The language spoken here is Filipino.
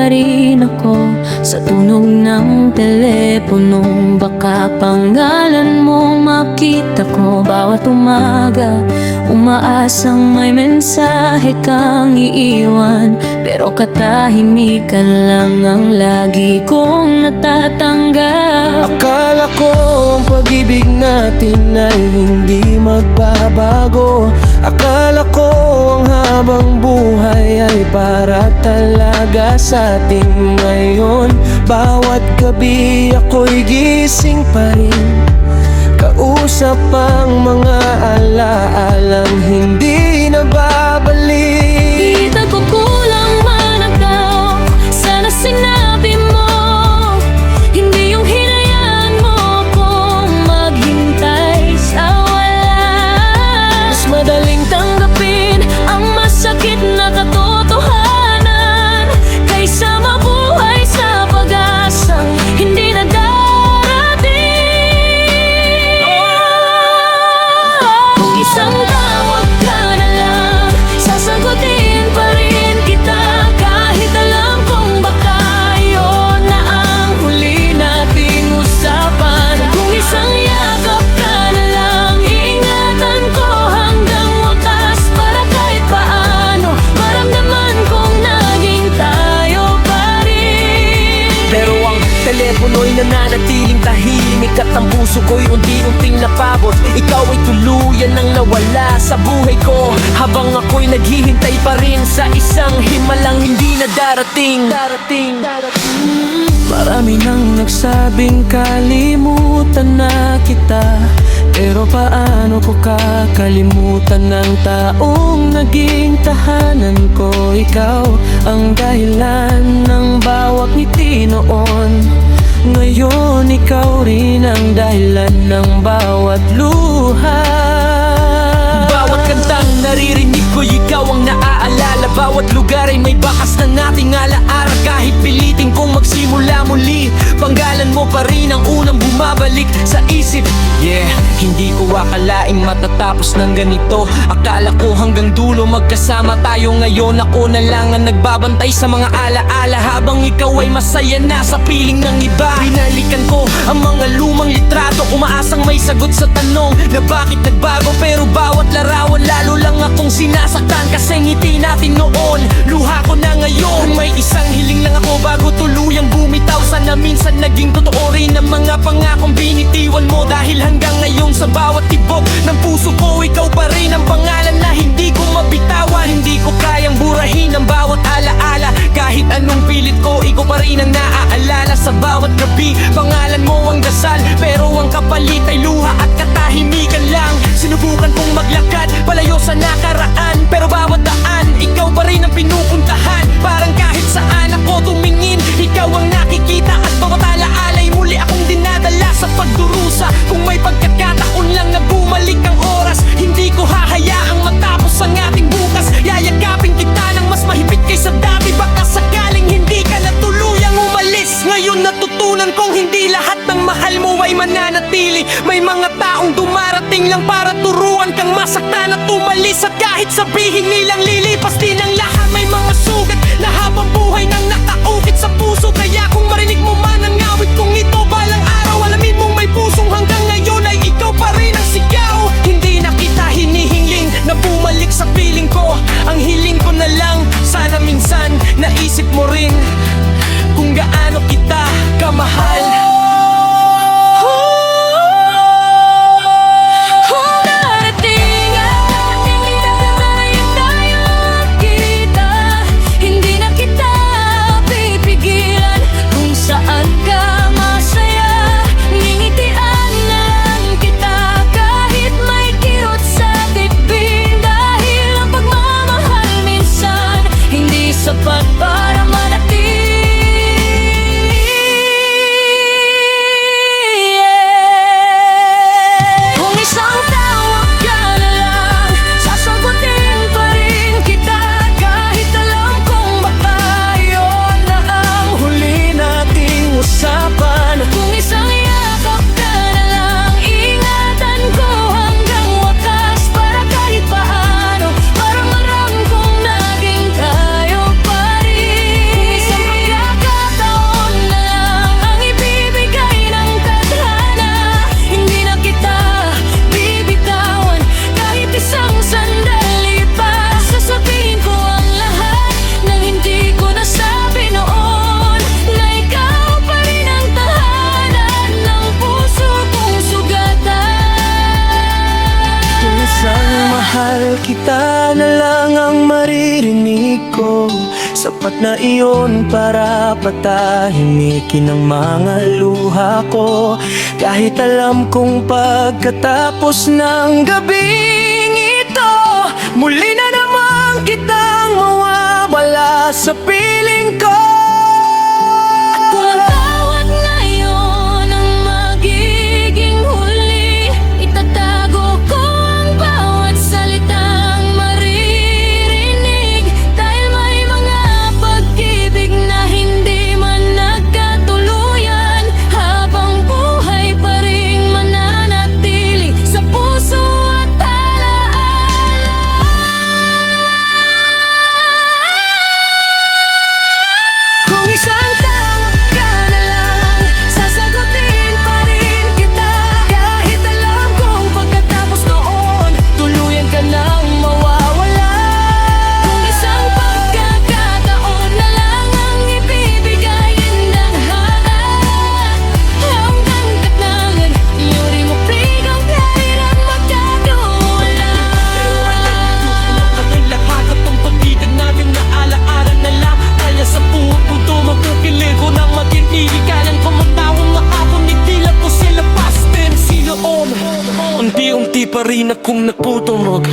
pa rin ako sa tunog ng telepono. Baka pangalan mo makita ko bawat umaga, umaasang may mensahe kang iiwan. Pero katahimikan lang ang lagi kong natatanggap. Akala ko ang pag-ibig natin ay hindi magbabago. Akala ko ang habang buhay ay para talaga sa atin ngayon. Bawat gabi ako'y gising pa rin, kausap ang mga alaalang hindi na babalik. Di nagkukulang man ako, sana sinabi mo. Hindi yung hinayaan mo akong maghintay sa wala. Mas madaling Tanggapin ang masakit na katotohanan kaysa mabuhay sa pag-asang hindi na darating. Kung isang tawag ka na lang, sasagutin pa rin kita. Kahit alam kong baka yun na ang huli nating usapan. Kung isang yakap ka na lang, ingatan ko hanggang wakas. Para kahit paano maramdaman kong naging tayo pa rin. Pero ang telepono'y nananatiling tahimik at ang puso ko'y unti-unting napabot. Ikaw ay tuluyan nang nawala sa buhay ko, habang ako'y naghihintay pa rin sa isang himalang hindi na darating. Marami nang nagsabing kalimutan na kita, pero paano ko kakalimutan ng taong naging tahanan ko? Ikaw ang dahilan ng bawat ngiti noon. Ngayon ikaw rin ang dahilan ng bawat luha. Bawat kantang naririnig ko, ikaw ang naaalala. Bawat lugar ay may bakas na nating alaala. Kahit pilitin kong magsimula muli, panggalan mo pa rin ang unang bumabalik sa isip. Yeah, hindi ko akalaing matatapos ng ganito. Akala ko hanggang dulo magkasama tayo. Ngayon ako na lang ang nagbabantay sa mga alaala, habang ikaw ay masaya na sa piling ng iba. Binalikan ko ang mga lumang litrato, umaasang may sagot sa tanong na bakit nagbago. Pero bawat larawan lalo lang akong sinasaktan, kasi ngiti natin noon luha ko na ngayon. May isang hiling lang ako bago tuluyang bumitaw. Sana minsan naging totoo rin ang mga pangakong binitiwan mo. Dahil hanggang ngayon sa bawat tibok ng puso ko, ikaw pa rin ang pangalan na hindi ko mabitawan. Hindi ko kayang burahin ang bawat alaala. Kahit anong pilit ko, ikaw pa rin ang naaalala. Sa bawat gabi, pangalan mo ang dasal, pero ang kapalit ay luha at katahimikan lang. Sinubukan kong maglakad palayo sa nakaraan, pero bawat daan, ikaw pa rin ang pinupuntahan. Parang kahit saan ako tumingin, ikaw ang nakikita. At bawat alaala'y muli akong dinadala sa pagdurusa. Kung may pagkakataon lang na bumalik ang oras, hindi ko hahayaang matapos ang ating bukas. Yayakapin kita ng mas mahigpit kaysa dati. Baka sakaling hindi ka na tuluyang umalis. Ngayon natutunan kong hindi lahat ng mahal mo ay mananatili. May mga taong dumarating lang para turuan kang masaktan at umalis. At kahit sabihin nilang lilipas din ang lahat, may mga sugat na habang buhay nang nakaukit sa puso. Kaya kung marinig mo man ang awit kong ito, balang araw alamin mong may pusong hanggang ngayon ay ikaw pa rin ang sigaw. Hindi na kita hinihiling na bumalik sa piling ko. Ang hiling ko na lang, sana minsan naisip mo rin kung gaano kita kamahal. Hindi na kita salita na lang ang maririnig ko, sapat na iyon para patahimikin ang mga luha ko. Kahit alam kong pagkatapos ng gabing ito, muli na naman kitang mawawala sa piling ko. Kung ang bawat ngayon ang magiging huli, itatago ko ang bawat salitang maririnig. Dahil may mga pag-ibig na hindi man nagkatuluyan, habang buhay pa rin mananatili sa puso at alaala. Kung isang tawag ka na lang, sasagutin pa rin kita. Kahit alam kong pagkatapos noon, tuluyan ka nang mawawala. Kung isang pagkakataon na lang ang ibibigay ng lahat, hanggang katnangan, yuri mo freedom kahit ang magkakawala. Ang lahat at ang pag-ibig natin na alaala na lang. Kaya sa buong mundo magkukilig ko nang maging iligalan ko magtawang maapon, itilat ko sila past tense. Sila on, unti-unti pa rin akong nagtuturog.